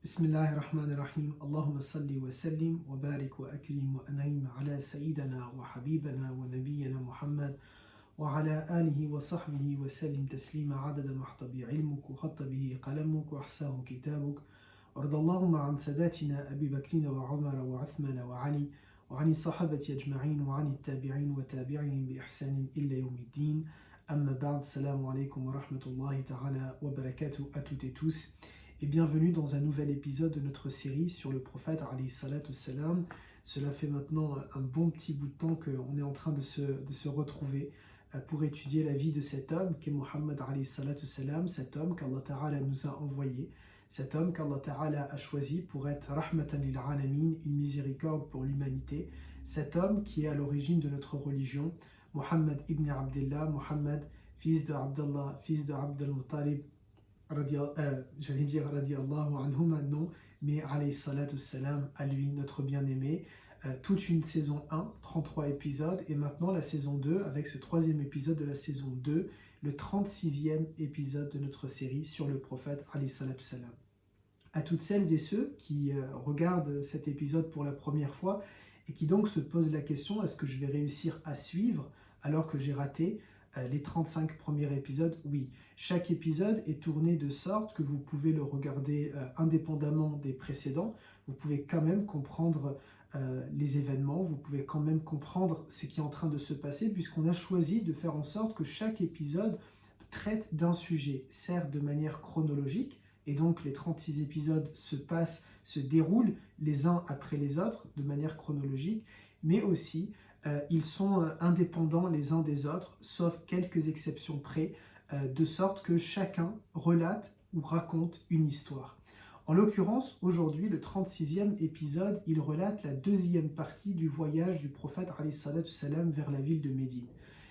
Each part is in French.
بسم الله الرحمن الرحيم اللهم صل وسلم وبارك وأكرم وأنعم على سيدنا وحبيبنا ونبينا محمد وعلى آله وصحبه وسلم تسليما عدد ما احتى علمك وخط به قلمك وأحساه كتابك وارض اللهم عن ساداتنا أبي بكر وعمر وعثمان وعلي وعن الصحابة أجمعين وعن التابعين وتابعهم بإحسان إلى يوم الدين أما بعد السلام عليكم ورحمة الله تعالى وبركاته à toutes et tous et bienvenue dans un nouvel épisode de notre série sur le prophète alayhi salatu salam. Cela fait maintenant un bon petit bout de temps qu'on est en train de se retrouver pour étudier la vie de cet homme qui est Muhammad alayhi salatu salam, cet homme qu'Allah Ta'ala nous a envoyé, cet homme qu'Allah Ta'ala a choisi pour être rahmatan lil alamin, une miséricorde pour l'humanité, cet homme qui est à l'origine de notre religion, Muhammad ibn Abdullah, Muhammad, fils de Abdallah, fils de Abdul Muttalib, j'allais dire radiallahu anhu maintenant, mais alayhi salatu salam, à lui, notre bien-aimé. Toute une saison 1, 33 épisodes, et maintenant la saison 2, avec ce troisième épisode de la saison 2, le 36e épisode de notre série sur le prophète alayhi salatu salam. À toutes celles et ceux qui regardent cet épisode pour la première fois et qui donc se posent la question, est-ce que je vais réussir à suivre alors que j'ai raté les 35 premiers épisodes? Oui, chaque épisode est tourné de sorte que vous pouvez le regarder indépendamment des précédents. Vous pouvez quand même comprendre les événements, vous pouvez quand même comprendre ce qui est en train de se passer, puisqu'on a choisi de faire en sorte que chaque épisode traite d'un sujet, certes de manière chronologique, et donc les 36 épisodes se déroulent les uns après les autres de manière chronologique, mais aussi ils sont indépendants les uns des autres, sauf quelques exceptions près, de sorte que chacun relate ou raconte une histoire. En l'occurrence, aujourd'hui, le 36e épisode, il relate la deuxième partie du voyage du prophète alayhi salatu salam vers la ville de Médine.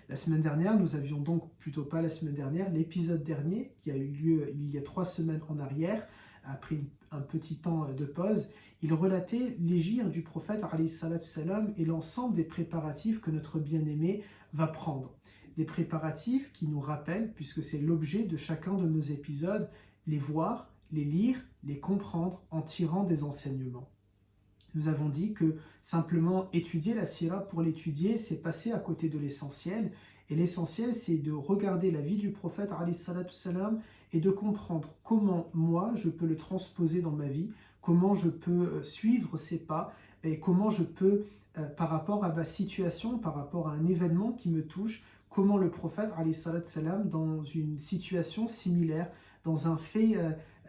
La semaine dernière, nous avions donc, plutôt pas la semaine dernière, l'épisode dernier, qui a eu lieu il y a 3 semaines en arrière, après un petit temps de pause, il relatait l'hégire du prophète alayhi salatu salam et l'ensemble des préparatifs que notre bien-aimé va prendre. Des préparatifs qui nous rappellent, puisque c'est l'objet de chacun de nos épisodes, les voir, les lire, les comprendre en tirant des enseignements. Nous avons dit que simplement étudier la sira pour l'étudier, c'est passer à côté de l'essentiel. Et l'essentiel, c'est de regarder la vie du prophète alayhi salatu salam et de comprendre comment moi, je peux le transposer dans ma vie, comment je peux suivre ses pas et comment je peux, par rapport à ma situation, par rapport à un événement qui me touche, comment le prophète alayhi salatu salam, dans une situation similaire, dans un fait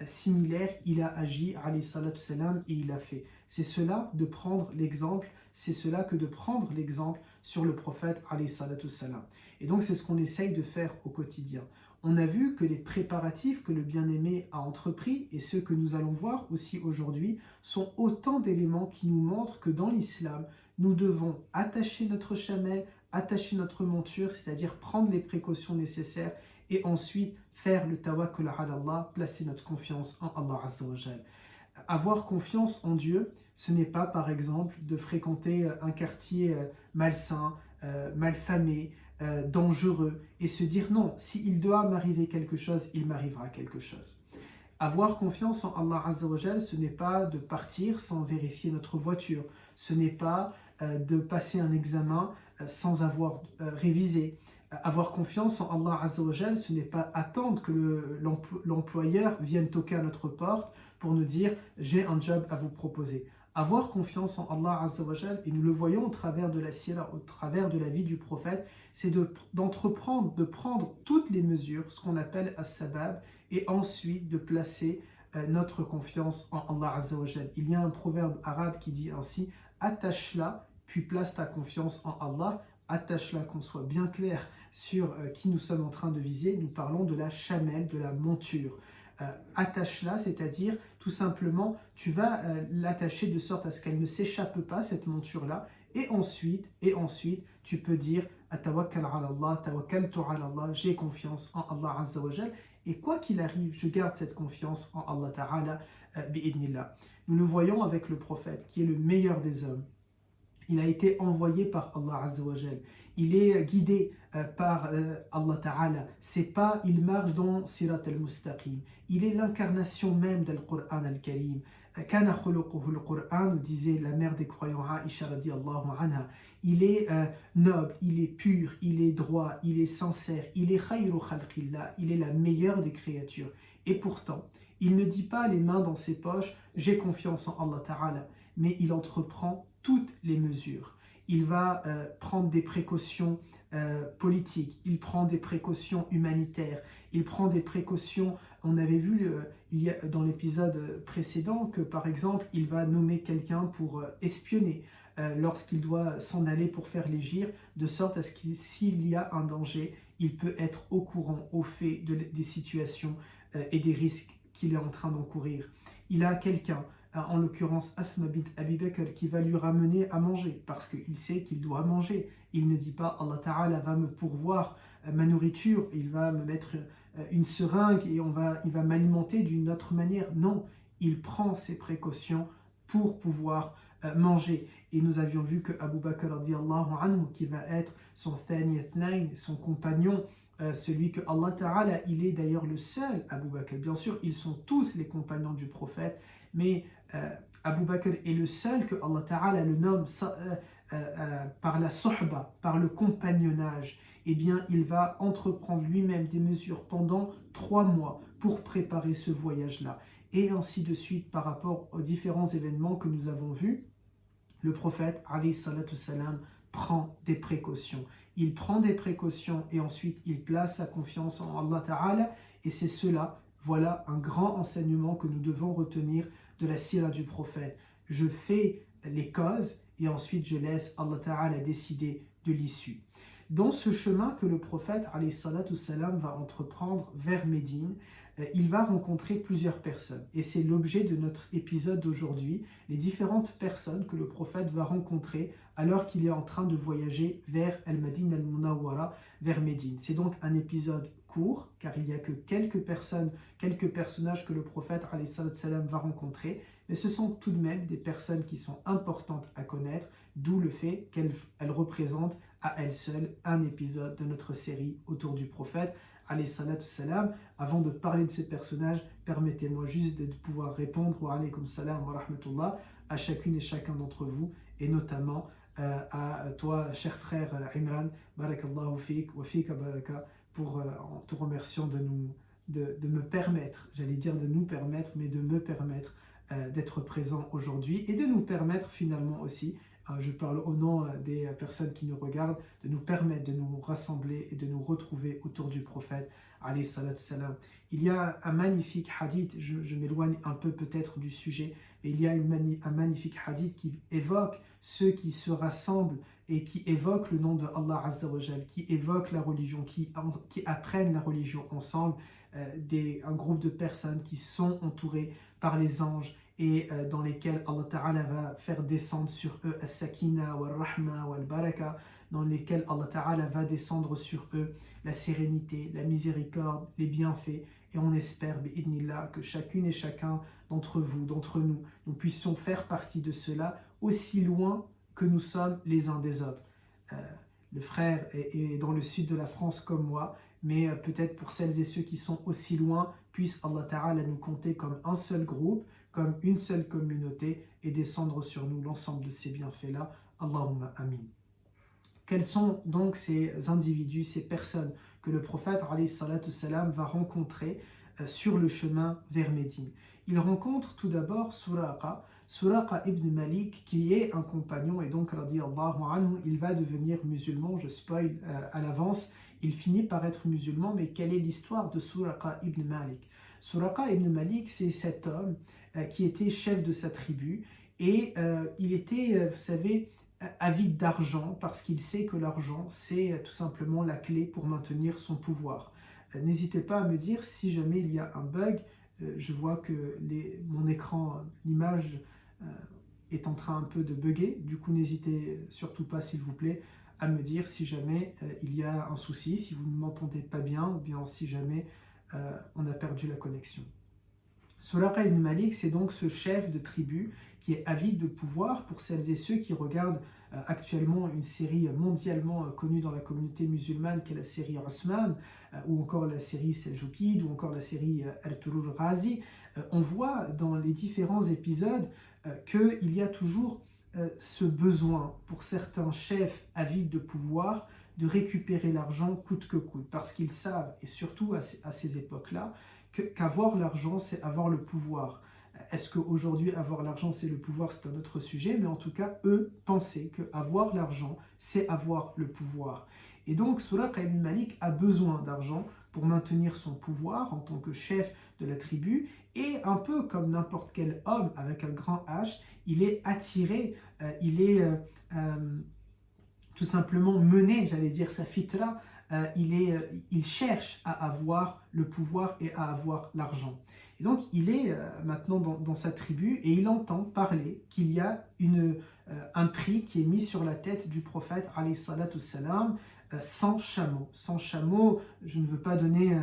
similaire, il a agi alayhi salatu salam et il a fait. C'est cela de prendre l'exemple, c'est cela que de prendre l'exemple sur le prophète alayhi salatu salam. Et donc c'est ce qu'on essaye de faire au quotidien. On a vu que les préparatifs que le bien-aimé a entrepris et ceux que nous allons voir aussi aujourd'hui sont autant d'éléments qui nous montrent que dans l'islam, nous devons attacher notre chamelle, attacher notre monture, c'est-à-dire prendre les précautions nécessaires et ensuite faire le tawakkul ala Allah, placer notre confiance en Allah Azza wa Jal. Avoir confiance en Dieu, ce n'est pas par exemple de fréquenter un quartier malsain, malfamé, dangereux et se dire non, s'il doit m'arriver quelque chose, il m'arrivera quelque chose. Avoir confiance en Allah Azza wa Jal, ce n'est pas de partir sans vérifier notre voiture, ce n'est pas de passer un examen sans avoir révisé. Avoir confiance en Allah Azza wa Jal, ce n'est pas attendre que l'employeur vienne toquer à notre porte pour nous dire « j'ai un job à vous proposer ». Avoir confiance en Allah Azza wa Jal, et nous le voyons au travers de la sira, au travers de la vie du prophète, c'est d'entreprendre, de prendre toutes les mesures, ce qu'on appelle as-sabab, et ensuite de placer notre confiance en Allah Azza wa Jal. Il y a un proverbe arabe qui dit ainsi « attache-la, puis place ta confiance en Allah ». Attache-la, qu'on soit bien clair sur qui nous sommes en train de viser. Nous parlons de la chamelle, de la monture. Attache-la, c'est-à-dire tout simplement, tu vas l'attacher de sorte à ce qu'elle ne s'échappe pas, cette monture-là. Et ensuite, tu peux dire Atawakkal ala Allah, tawakkaltu ala Allah, j'ai confiance en Allah Azza wa Jal. Et quoi qu'il arrive, je garde cette confiance en Allah Ta'ala bi'idnillah. Nous le voyons avec le prophète, qui est le meilleur des hommes. Il a été envoyé par Allah Azza wa Jal. Il est guidé par Allah Ta'ala. C'est pas, il marche dans Sirat al-Mustaqim. Il est l'incarnation même du Qur'an al-Karim. Kana khuluquhu al-Qur'an, nous disait la mère des croyants Aisha radiyallahu anha. Il est noble, il est pur, il est droit, il est sincère, il est khayru khalqillah, il est la meilleure des créatures. Et pourtant, il ne dit pas les mains dans ses poches, j'ai confiance en Allah Ta'ala, mais il entreprend toutes les mesures. Il va prendre des précautions politiques, il prend des précautions humanitaires, il prend des précautions, on avait vu dans l'épisode précédent que par exemple il va nommer quelqu'un pour espionner lorsqu'il doit s'en aller pour faire l'hégire, de sorte à ce que s'il y a un danger, il peut être au courant, au fait des situations et des risques qu'il est en train d'encourir. Il a quelqu'un, en l'occurrence Asma bint Abi Bakr, qui va lui ramener à manger parce qu'il sait qu'il doit manger. Il ne dit pas Allah Ta'ala va me pourvoir ma nourriture, il va me mettre une seringue et il va m'alimenter d'une autre manière. Non, il prend ses précautions pour pouvoir manger. Et nous avions vu que Abu Bakr radiyallahu anhu, qui va être son thani ithnain, son compagnon, celui que Allah Ta'ala, il est d'ailleurs le seul Abu Bakr. Bien sûr, ils sont tous les compagnons du prophète, mais Abu Bakr est le seul que Allah Ta'ala le nomme par la sohba, par le compagnonnage. Eh bien, il va entreprendre lui-même des mesures pendant 3 mois pour préparer ce voyage-là. Et ainsi de suite par rapport aux différents événements que nous avons vus. Le prophète, alayhi salatu salam, prend des précautions. Il prend des précautions et ensuite il place sa confiance en Allah Ta'ala. Et c'est cela, voilà un grand enseignement que nous devons retenir de la sira du prophète. Je fais les causes et ensuite je laisse Allah Ta'ala décider de l'issue. Dans ce chemin que le prophète alayhi salatu salam va entreprendre vers Médine, il va rencontrer plusieurs personnes. Et c'est l'objet de notre épisode d'aujourd'hui, les différentes personnes que le prophète va rencontrer alors qu'il est en train de voyager vers Al-Madin al-Munawwara, vers Médine. C'est donc un épisode court, car il n'y a que quelques personnages que le prophète alayhi salatu salam va rencontrer, mais ce sont tout de même des personnes qui sont importantes à connaître, d'où le fait qu'elles représentent à elles seules un épisode de notre série autour du prophète alayhi salatu salam. Avant de parler de ces personnages, permettez-moi juste de pouvoir répondre wa alaykum salam wa rahmatullah à chacune et chacun d'entre vous, et notamment à toi, cher frère Imran, barakallahu fik wa fika baraka, en te remerciant de me permettre, j'allais dire de nous permettre, mais de me permettre d'être présent aujourd'hui, et de nous permettre finalement aussi, je parle au nom des personnes qui nous regardent, de nous permettre de nous rassembler et de nous retrouver autour du prophète alayhi salatu salam. Il y a un magnifique hadith, je m'éloigne un peu peut-être du sujet, mais il y a un magnifique hadith qui évoque ceux qui se rassemblent et qui évoquent le nom de Allah Azza wa Jal, qui évoquent la religion, qui apprennent la religion ensemble, un groupe de personnes qui sont entourées par les anges et dans lesquels Allah Ta'ala va faire descendre sur eux as-sakina wal-rahma wal-baraka, dans lesquels Allah Ta'ala va descendre sur eux la sérénité, la miséricorde, les bienfaits. Et on espère, bi'idnillah, que chacune et chacun d'entre vous, d'entre nous, nous puissions faire partie de cela aussi loin que nous sommes les uns des autres. Le frère est dans le sud de la France comme moi, mais peut-être pour celles et ceux qui sont aussi loin, puisse Allah Ta'ala nous compter comme un seul groupe, comme une seule communauté, et descendre sur nous l'ensemble de ces bienfaits-là. Allahumma amin. Quels sont donc ces individus, ces personnes que le prophète alayhi salatu salam va rencontrer sur le chemin vers Médine? Il rencontre tout d'abord Suraqa ibn Malik, qui est un compagnon, et donc radiyallahu anhu, il va devenir musulman. Je spoil à l'avance, il finit par être musulman. Mais quelle est l'histoire de Suraqa ibn Malik? Suraqa ibn Malik, c'est cet homme qui était chef de sa tribu, et il était, vous savez, avide d'argent, parce qu'il sait que l'argent, c'est tout simplement la clé pour maintenir son pouvoir. N'hésitez pas à me dire si jamais il y a un bug. Je vois que mon écran, l'image est en train un peu de bugger, du coup n'hésitez surtout pas, s'il vous plaît, à me dire si jamais il y a un souci, si vous ne m'entendez pas bien, ou bien si jamais on a perdu la connexion. Suraqa ibn Malik, c'est donc ce chef de tribu qui est avide de pouvoir. Pour celles et ceux qui regardent actuellement une série mondialement connue dans la communauté musulmane qui est la série Osman, ou encore la série Seljoukide, ou encore la série Ertugrul Ghazi. On voit dans les différents épisodes qu'il y a toujours ce besoin pour certains chefs avides de pouvoir de récupérer l'argent coûte que coûte, parce qu'ils savent, et surtout à ces époques-là, qu'avoir l'argent, c'est avoir le pouvoir. Est-ce qu'aujourd'hui, avoir l'argent, c'est le pouvoir? C'est un autre sujet, mais en tout cas, eux pensaient qu'avoir l'argent, c'est avoir le pouvoir. Et donc, Suraqa ibn Malik a besoin d'argent pour maintenir son pouvoir en tant que chef de la tribu, et un peu comme n'importe quel homme avec un grand H, il est attiré, tout simplement mené, j'allais dire sa fitra, il cherche à avoir le pouvoir et à avoir l'argent. Et donc il est maintenant dans sa tribu et il entend parler qu'il y a un prix qui est mis sur la tête du prophète alayhi salatu salam, 100 chameaux. 100 chameaux, je ne veux pas donner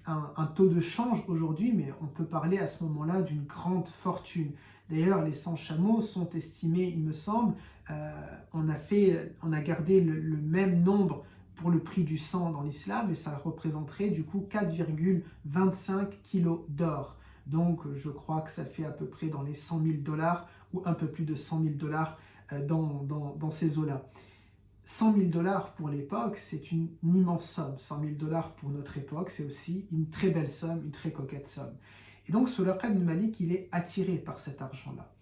un taux de change aujourd'hui, mais on peut parler à ce moment-là d'une grande fortune. D'ailleurs, les 100 chameaux sont estimés, il me semble, on a gardé le même nombre pour le prix du sang dans l'islam, et ça représenterait du coup 4,25 kilos d'or. Donc je crois que ça fait à peu près dans les 100 000 dollars ou un peu plus de 100 000 dollars dans ces eaux-là. 100 000 dollars pour l'époque, c'est une immense somme. 100 000 dollars pour notre époque, c'est aussi une très belle somme, une très coquette somme. Et donc Suraqa ibn Malik, il est attiré par cet argent-là.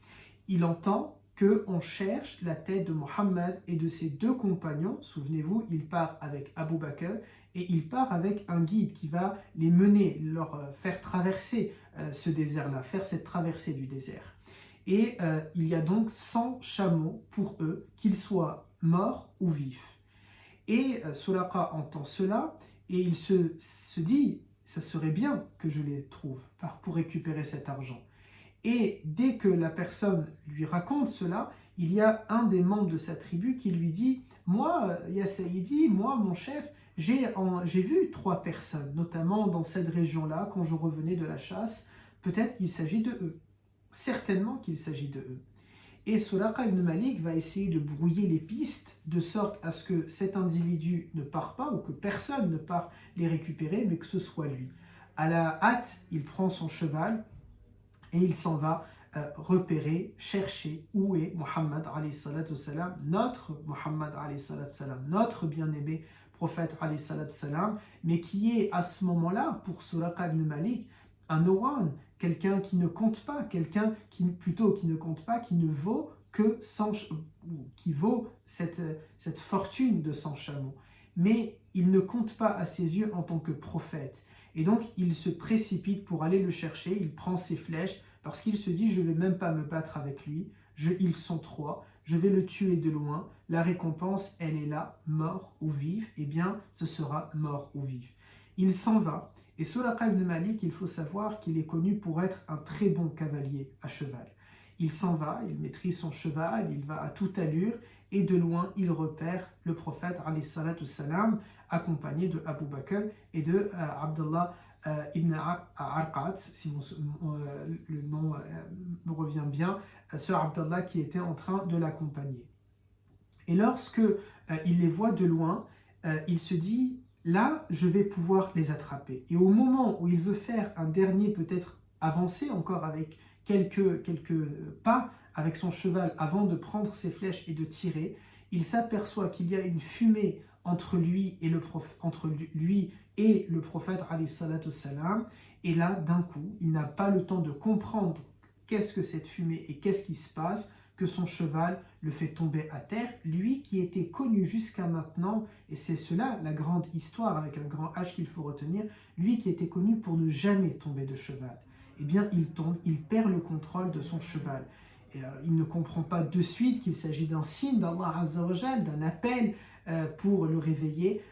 Il entend qu'on cherche la tête de Mohammed et de ses deux compagnons. Souvenez-vous, il part avec Abu Bakr et il part avec un guide qui va les mener, leur faire traverser ce désert-là, faire cette traversée du désert. Et il y a donc 100 chameaux pour eux, qu'ils soient morts ou vifs. Et Suraqa entend cela et il se dit, ça serait bien que je les trouve pour récupérer cet argent. Et dès que la personne lui raconte cela, il y a un des membres de sa tribu qui lui dit « Moi, Ya Sayyidi, moi, mon chef, j'ai vu 3 personnes, notamment dans cette région-là, quand je revenais de la chasse. Peut-être qu'il s'agit de eux. Certainement qu'il s'agit de eux. » Et Suraqa ibn Malik va essayer de brouiller les pistes de sorte à ce que cet individu ne part pas ou que personne ne part les récupérer, mais que ce soit lui. À la hâte, il prend son cheval et il s'en va repérer, chercher où est Muhammad alayhi salatu salam, notre Muhammad alayhi salatu salam, notre bien-aimé prophète alayhi salatu salam, mais qui est à ce moment-là, pour Suraqa ibn Malik, un Owan, quelqu'un qui ne compte pas, quelqu'un qui ne compte pas, qui ne vaut que 100, qui vaut cette fortune de 100 chameaux. Mais il ne compte pas à ses yeux en tant que prophète. Et donc il se précipite pour aller le chercher, il prend ses flèches, parce qu'il se dit, je ne vais même pas me battre avec lui, ils sont 3, je vais le tuer de loin, la récompense, elle est là, mort ou vif, eh bien ce sera mort ou vif. Il s'en va, et Suraqa ibn Malik, il faut savoir qu'il est connu pour être un très bon cavalier à cheval. Il s'en va, il maîtrise son cheval, il va à toute allure, et de loin, il repère le prophète, alayhi salatu salam, accompagné de Abu Bakr et de Abdullah ibn Arqat, si le nom me revient bien, ce Abdallah qui était en train de l'accompagner. Et lorsque il les voit de loin, il se dit, là, je vais pouvoir les attraper. Et au moment où il veut faire un dernier, peut-être avancé encore avec quelques pas avec son cheval avant de prendre ses flèches et de tirer, il s'aperçoit qu'il y a une fumée entre lui et le prophète alayhi salatu salam, et là d'un coup il n'a pas le temps de comprendre qu'est-ce que cette fumée et qu'est-ce qui se passe, que son cheval le fait tomber à terre, lui qui était connu jusqu'à maintenant, et c'est cela la grande histoire avec un grand H qu'il faut retenir, lui qui était connu pour ne jamais tomber de cheval, eh bien il tombe, il perd le contrôle de son cheval. Et il ne comprend pas de suite qu'il s'agit d'un signe d'Allah Azza wa Jal, d'un appel pour le réveiller,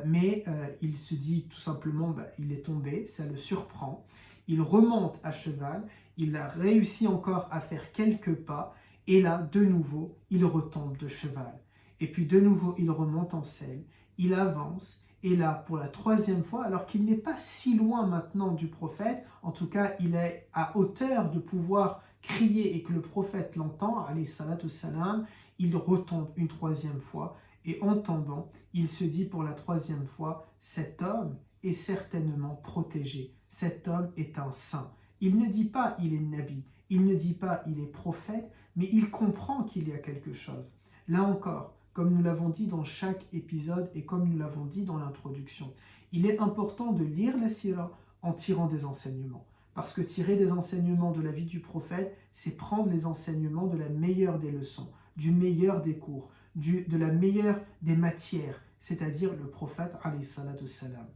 mais il se dit tout simplement, il est tombé, ça le surprend, il remonte à cheval, il a réussi encore à faire quelques pas, et là, de nouveau, il retombe de cheval. Et puis de nouveau, il remonte en selle, il avance, et là, pour la 3e fois, alors qu'il n'est pas si loin maintenant du prophète, en tout cas, il est à hauteur de pouvoir crier et que le prophète l'entend, alayhi salatu salam, il retombe une troisième fois, et en tombant, il se dit pour la troisième fois, cet homme est certainement protégé, cet homme est un saint. Il ne dit pas il est nabi, il ne dit pas il est prophète, mais il comprend qu'il y a quelque chose. Là encore, comme nous l'avons dit dans chaque épisode et comme nous l'avons dit dans l'introduction, il est important de lire la sira en tirant des enseignements. Parce que tirer des enseignements de la vie du prophète, c'est prendre les enseignements de la meilleure des leçons, du meilleur des cours, de la meilleure des matières, c'est-à-dire le prophète alayhi salatu salam.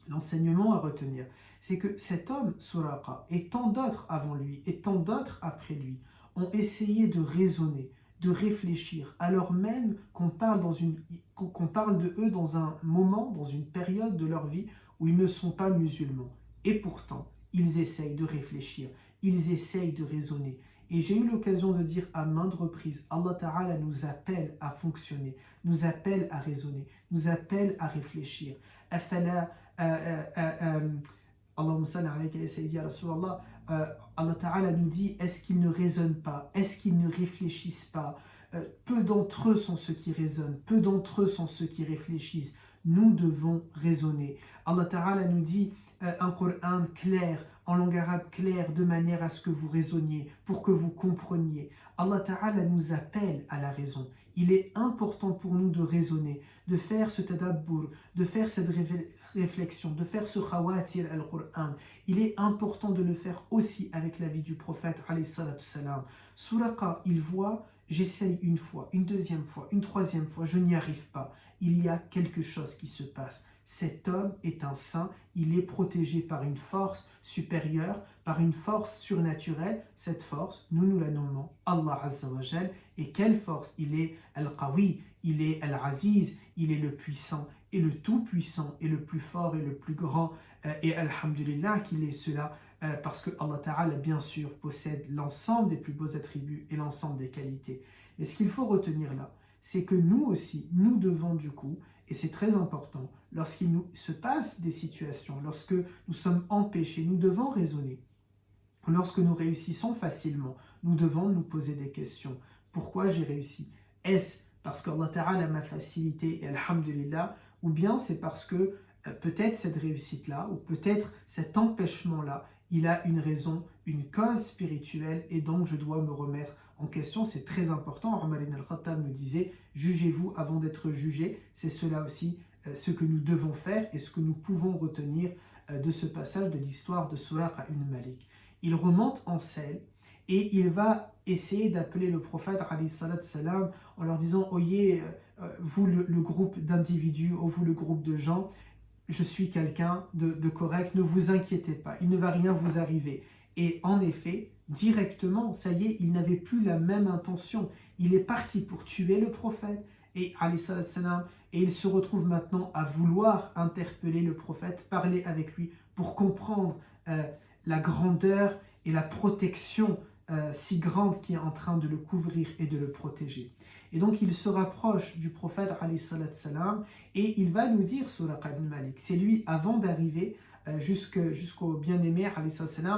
L'enseignement à retenir, c'est que cet homme, Suraqa, et tant d'autres avant lui, et tant d'autres après lui, ont essayé de raisonner, de réfléchir, alors même qu'on parle de eux dans un moment, dans une période de leur vie où ils ne sont pas musulmans. Et pourtant, ils essayent de réfléchir, ils essayent de raisonner. Et j'ai eu l'occasion de dire à maintes reprises, Allah Ta'ala nous appelle à fonctionner, nous appelle à raisonner, nous appelle à réfléchir. Afala, Allahumma salli alayka ya sayyidi ya Rasulallah, Allah Ta'ala nous dit, est-ce qu'ils ne raisonnent pas, est-ce qu'ils ne réfléchissent pas? Peu d'entre eux sont ceux qui raisonnent, peu d'entre eux sont ceux qui réfléchissent. Nous devons raisonner. Allah Ta'ala nous dit un Coran clair, en langue arabe claire, de manière à ce que vous raisonniez, pour que vous compreniez. Allah Ta'ala nous appelle à la raison. Il est important pour nous de raisonner, de faire ce tadabbur, de faire cette réflexion, de faire ce khawatir al-Qur'an. Il est important de le faire aussi avec la vie du prophète alayhi salatu salam. Suraqa, il voit, j'essaye une fois, une deuxième fois, une troisième fois, je n'y arrive pas. Il y a quelque chose qui se passe. Cet homme est un saint, il est protégé par une force supérieure, par une force surnaturelle. Cette force, nous la nommons Allah Azza wa Jal. Et quelle force? Il est Al-Qawi, il est Al-Aziz, il est le puissant et le tout-puissant et le plus fort et le plus grand. Et Alhamdulillah qu'il est cela, parce que Allah Ta'ala, bien sûr, possède l'ensemble des plus beaux attributs et l'ensemble des qualités. Mais ce qu'il faut retenir là, c'est que nous aussi, nous devons du coup, et c'est très important, lorsqu'il nous se passe des situations, lorsque nous sommes empêchés, nous devons raisonner. Lorsque nous réussissons facilement, nous devons nous poser des questions. Pourquoi j'ai réussi? Est-ce parce qu'Allah Ta'ala m'a facilité et alhamdulillah, ou bien c'est parce que peut-être cette réussite-là, ou peut-être cet empêchement-là, il a une raison, une cause spirituelle, et donc je dois me remettre en question. C'est très important. Omar ibn al-Khattab nous disait, jugez-vous avant d'être jugé. C'est cela aussi ce que nous devons faire et ce que nous pouvons retenir de ce passage de l'histoire de Suraqa ibn Malik. Il remonte en selle et il va essayer d'appeler le prophète alayhi salatu salam en leur disant, oyez, vous le groupe d'individus, ou vous le groupe de gens, je suis quelqu'un de correct, ne vous inquiétez pas, il ne va rien vous arriver. Et en effet, directement, ça y est, il n'avait plus la même intention. Il est parti pour tuer le prophète, et il se retrouve maintenant à vouloir interpeller le prophète, parler avec lui pour comprendre la grandeur et la protection si grande qui est en train de le couvrir et de le protéger. Et donc il se rapproche du prophète et il va nous dire Suraqa ibn Malik, c'est lui avant d'arriver jusqu'au bien-aimé,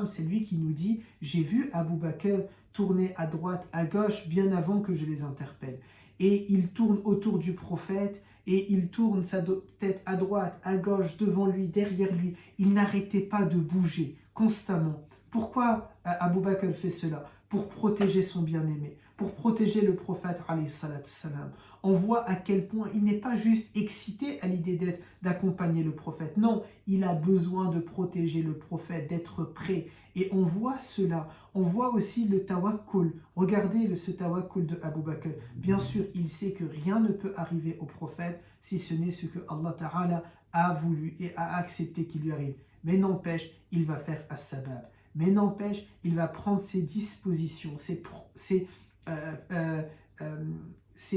c'est lui qui nous dit, j'ai vu Abu Bakr tourner à droite, à gauche, bien avant que je les interpelle. Et il tourne autour du prophète, et il tourne sa tête à droite, à gauche, devant lui, derrière lui. Il n'arrêtait pas de bouger, constamment. Pourquoi Abu Bakr fait cela? Pour protéger son bien-aimé, pour protéger le prophète alayhi salatu salam. On voit à quel point il n'est pas juste excité à l'idée d'accompagner le prophète. Non, il a besoin de protéger le prophète, d'être prêt. Et on voit cela. On voit aussi le tawakkul. Regardez ce tawakkul de Abu Bakr. Bien sûr, il sait que rien ne peut arriver au prophète si ce n'est ce que Allah Ta'ala a voulu et a accepté qu'il lui arrive. Mais n'empêche, il va faire as-sabab. Mais n'empêche, il va prendre ses dispositions, ses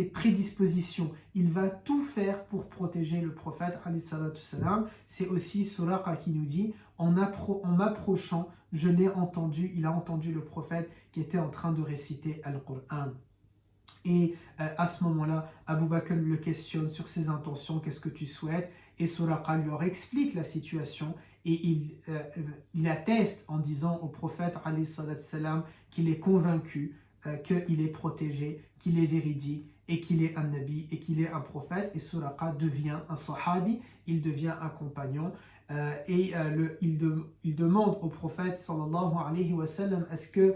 prédispositions. Il va tout faire pour protéger le prophète. C'est aussi Suraqa qui nous dit, en m'approchant, je l'ai entendu, il a entendu le prophète qui était en train de réciter Al-Qur'an. Et à ce moment-là, Abu Bakr le questionne sur ses intentions, qu'est-ce que tu souhaites? Et Suraqa leur explique la situation et il atteste en disant au prophète alayhi salatu salam qu'il est convaincu qu'il est protégé, qu'il est véridique et qu'il est un nabi et qu'il est un prophète. Et Suraqa devient un sahabi, il devient un compagnon. Il demande au prophète sallallahu alayhi wa sallam, est-ce que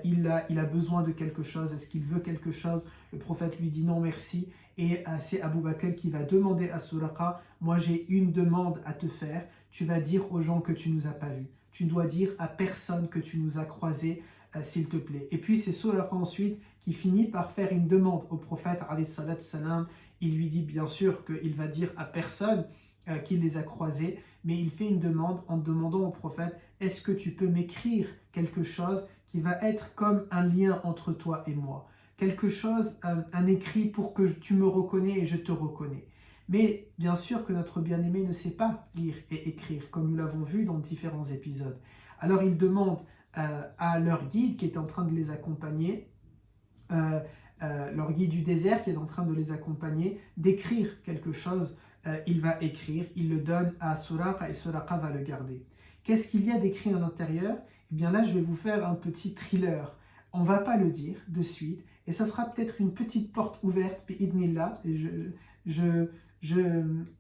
il a besoin de quelque chose, est-ce qu'il veut quelque chose? Le prophète lui dit non merci, et c'est Abu Bakr qui va demander à Suraqa, moi j'ai une demande à te faire, tu vas dire aux gens que tu nous as pas vus, tu dois dire à personne que tu nous as croisés, s'il te plaît. Et puis c'est Suraqa ensuite qui finit par faire une demande au prophète alayhi salatu salam. Il lui dit bien sûr qu'il va dire à personne qu'il les a croisés, mais il fait une demande en demandant au prophète, est-ce que tu peux m'écrire quelque chose qui va être comme un lien entre toi et moi, quelque chose, un écrit pour que tu me reconnais et je te reconnais. Mais bien sûr que notre bien-aimé ne sait pas lire et écrire, comme nous l'avons vu dans différents épisodes. Alors il demande à leur guide qui est en train de les accompagner, leur guide du désert qui est en train de les accompagner, d'écrire quelque chose. Il va écrire, il le donne à Suraqa et Suraqa va le garder. Qu'est-ce qu'il y a d'écrit à l'intérieur? Eh bien là, je vais vous faire un petit thriller. On ne va pas le dire de suite, et ça sera peut-être une petite porte ouverte, bi'idnillah.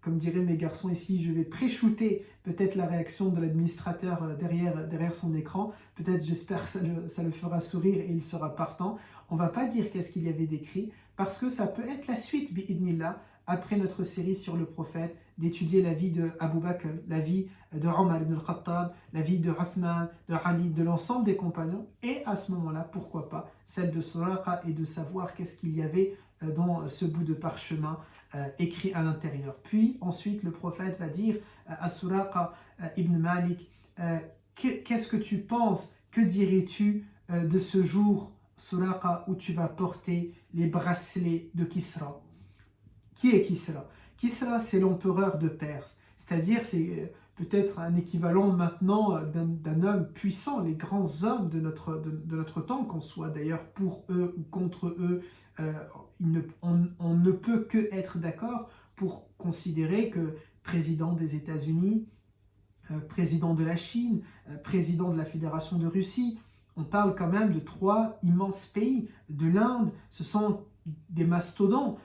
Comme diraient mes garçons ici, je vais pré-shooter peut-être la réaction de l'administrateur derrière son écran. Peut-être, j'espère que ça le fera sourire et il sera partant. On ne va pas dire qu'est-ce qu'il y avait d'écrit, parce que ça peut être la suite, bi'idnillah, après notre série sur le prophète, d'étudier la vie de Abu Bakr, la vie de Omar ibn al-Khattab, la vie de Uthman, de Ali, de l'ensemble des compagnons, et à ce moment-là, pourquoi pas, celle de Suraqa, et de savoir qu'est-ce qu'il y avait dans ce bout de parchemin écrit à l'intérieur. Puis ensuite, le prophète va dire à Suraqa ibn Malik, qu'est-ce que tu penses, que dirais-tu de ce jour, Suraqa, où tu vas porter les bracelets de Kisra? Qui est Kisra? Kisra, c'est l'empereur de Perse, c'est-à-dire c'est peut-être un équivalent maintenant d'un homme puissant, les grands hommes de notre temps, qu'on soit d'ailleurs pour eux ou contre eux, on ne peut que être d'accord pour considérer que président des États-Unis, président de la Chine, président de la Fédération de Russie, on parle quand même de 3 immenses pays. De l'Inde, ce sont des mastodons,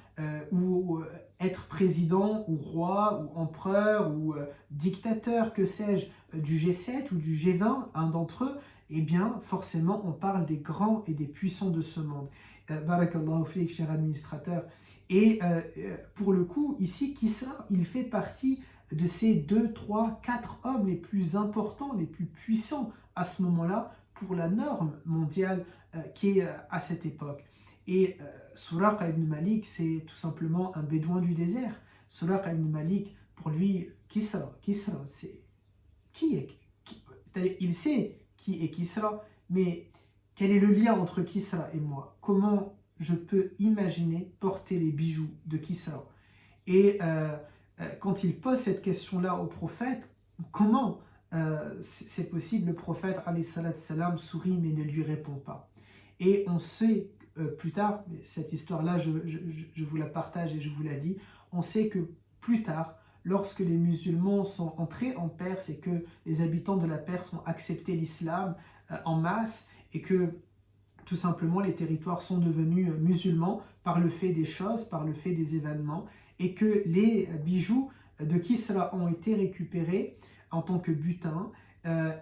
ou être président ou roi ou empereur ou dictateur, que sais-je, du G7 ou du G20, un d'entre eux, eh bien forcément on parle des grands et des puissants de ce monde. Barakallahu fiik, cher administrateur. Et pour le coup, ici, Kisra, il fait partie de ces 2, 3, 4 hommes les plus importants, les plus puissants à ce moment-là, pour la norme mondiale qui est à cette époque. Et Suraqa ibn Malik, c'est tout simplement un bédouin du désert. Suraqa ibn Malik, pour lui, Kisra, c'est qui est qui, c'est-à-dire, il sait qui est Kisra, mais quel est le lien entre Kisra et moi? Comment je peux imaginer porter les bijoux de Kisra? Et quand il pose cette question-là au prophète, comment c'est possible? Le prophète alayhi salam sourit mais ne lui répond pas. Et on sait plus tard, mais cette histoire-là, je vous la partage et je vous la dis, on sait que plus tard, lorsque les musulmans sont entrés en Perse et que les habitants de la Perse ont accepté l'islam en masse, et que tout simplement les territoires sont devenus musulmans par le fait des choses, par le fait des événements, et que les bijoux de Kisra ont été récupérés en tant que butin,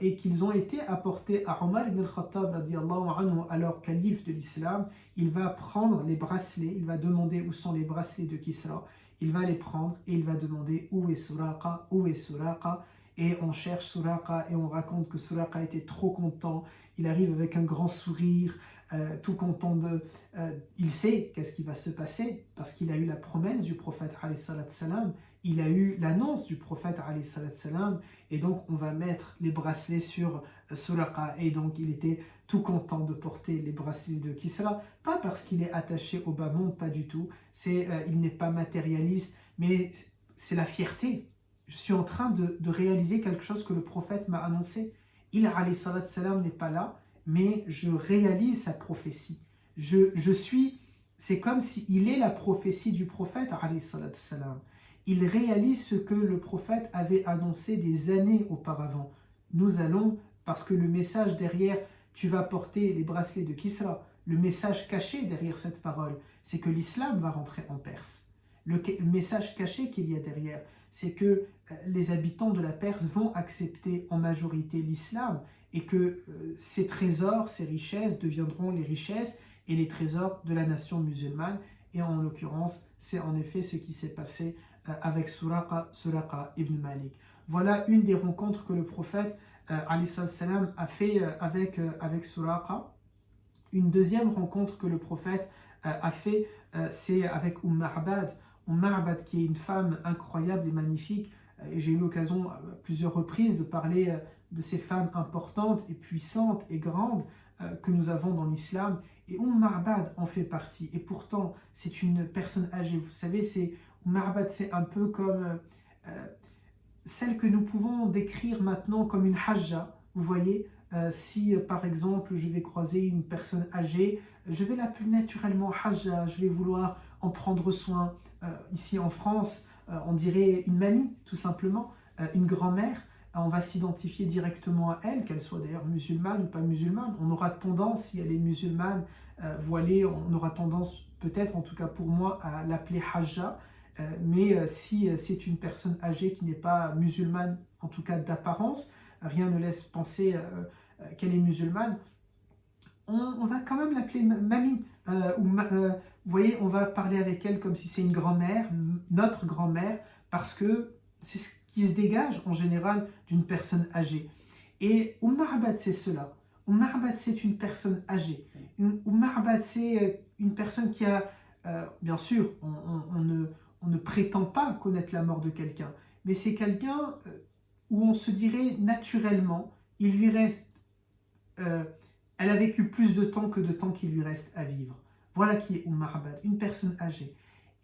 et qu'ils ont été apportés à Omar ibn al-Khattab radiallahu anhu, alors calife de l'islam. Il va prendre les bracelets, il va demander où sont les bracelets de Kisra, il va les prendre et il va demander où est Suraqa, où est Suraqa, et on cherche Suraqa et on raconte que Suraqa était trop content, il arrive avec un grand sourire, tout content il sait qu'est-ce qui va se passer parce qu'il a eu la promesse du prophète alayhi salatu salam, il a eu l'annonce du prophète alayhi salatu salam, et donc on va mettre les bracelets sur Suraqa, et donc il était tout content de porter les bracelets de Kisra, pas parce qu'il est attaché au bas monde, pas du tout, il n'est pas matérialiste, mais c'est la fierté. Je suis en train de réaliser quelque chose que le prophète m'a annoncé. Il alayhi salatu salam n'est pas là, mais je réalise sa prophétie. C'est comme s'il est la prophétie du prophète alayhi salatu salam. Il réalise ce que le prophète avait annoncé des années auparavant. Nous allons, parce que le message derrière, tu vas porter les bracelets de Kisra, le message caché derrière cette parole, c'est que l'islam va rentrer en Perse. Le message caché qu'il y a derrière, c'est que les habitants de la Perse vont accepter en majorité l'islam et que ces trésors, ces richesses deviendront les richesses et les trésors de la nation musulmane. Et en l'occurrence, c'est en effet ce qui s'est passé avec Suraqa ibn Malik. Voilà une des rencontres que le prophète salam, a fait avec Suraqa. Une deuxième rencontre que le prophète a fait, c'est avec Ma'bad. Ma'bad, qui est une femme incroyable et magnifique. Et j'ai eu l'occasion à plusieurs reprises de parler de ces femmes importantes et puissantes et grandes que nous avons dans l'islam. Et Ma'bad en fait partie. Et pourtant, c'est une personne âgée. Vous savez, Ma'bad, c'est un peu comme celle que nous pouvons décrire maintenant comme une hajja. Vous voyez, si par exemple je vais croiser une personne âgée, je vais l'appeler naturellement hajja, je vais vouloir en prendre soin. Ici en France, on dirait une mamie, tout simplement, une grand-mère. On va s'identifier directement à elle, qu'elle soit d'ailleurs musulmane ou pas musulmane. On aura tendance, si elle est musulmane, voilée, on aura tendance, peut-être en tout cas pour moi, à l'appeler hajja. Mais si c'est une personne âgée qui n'est pas musulmane, en tout cas d'apparence, rien ne laisse penser qu'elle est musulmane, on va quand même l'appeler mamie. Vous voyez, on va parler avec elle comme si c'est une grand-mère, notre grand-mère, parce que c'est ce qui se dégage en général d'une personne âgée. Et Ma'bad, c'est cela. Ma'bad, c'est une personne âgée. Ma'bad, c'est une personne qui a, bien sûr, on ne prétend pas connaître la mort de quelqu'un, mais c'est quelqu'un où on se dirait naturellement, il lui reste, elle a vécu plus de temps que de temps qu'il lui reste à vivre. Voilà qui est Ma'bad, une personne âgée.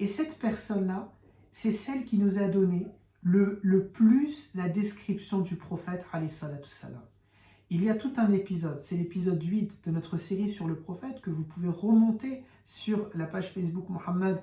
Et cette personne-là, c'est celle qui nous a donné le plus la description du prophète, alayhi salatu salam. Il y a tout un épisode, c'est l'épisode 8 de notre série sur le prophète, que vous pouvez remonter sur la page Facebook Mohammed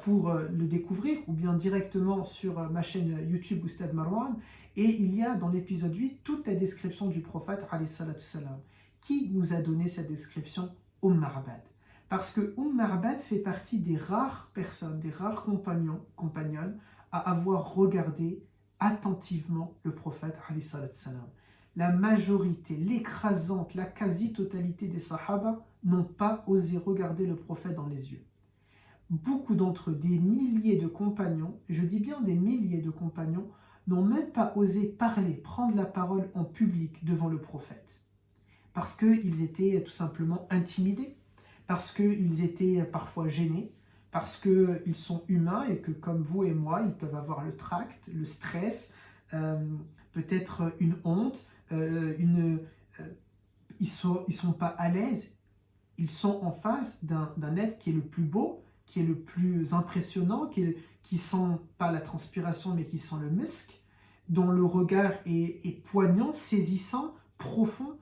pour le découvrir, ou bien directement sur ma chaîne YouTube Oustad Marwan. Et il y a dans l'épisode 8 toute la description du prophète, alayhi salatu salam. Qui nous a donné cette description? Ma'bad. Parce que Ma'bad fait partie des rares personnes, des rares compagnonnes à avoir regardé attentivement le prophète, alayhi salatu salam. La majorité, l'écrasante, la quasi-totalité des sahaba n'ont pas osé regarder le prophète dans les yeux. Beaucoup d'entre eux, des milliers de compagnons, je dis bien des milliers de compagnons, n'ont même pas osé parler, prendre la parole en public devant le prophète. Parce qu'ils étaient tout simplement intimidés, parce qu'ils étaient parfois gênés, parce qu'ils sont humains et que comme vous et moi, ils peuvent avoir le tract, le stress, peut-être une honte, ils sont pas à l'aise, ils sont en face d'un être qui est le plus beau, qui est le plus impressionnant, qui sent pas la transpiration mais qui sent le musc, dont le regard est poignant, saisissant, profond.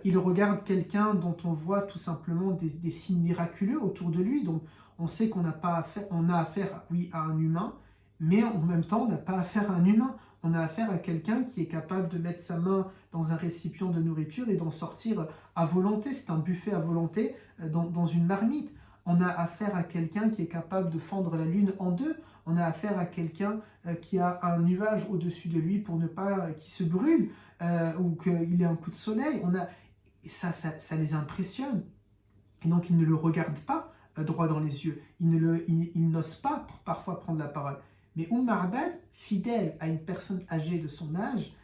Il regarde quelqu'un dont on voit tout simplement des signes miraculeux autour de lui, donc on sait qu'on n'a pas affaire, on a affaire, oui, à un humain, mais en même temps, on n'a pas affaire à un humain. On a affaire à quelqu'un qui est capable de mettre sa main dans un récipient de nourriture et d'en sortir à volonté. C'est un buffet à volonté dans une marmite. On a affaire à quelqu'un qui est capable de fendre la lune en deux. On a affaire à quelqu'un qui a un nuage au-dessus de lui pour ne pas qu'il se brûle ou qu'il ait un coup de soleil. Ça les impressionne. Et donc, ils ne le regardent pas droit dans les yeux. Ils n'osent pas parfois prendre la parole. Mais Ma'bad, fidèle à une personne âgée de son âge,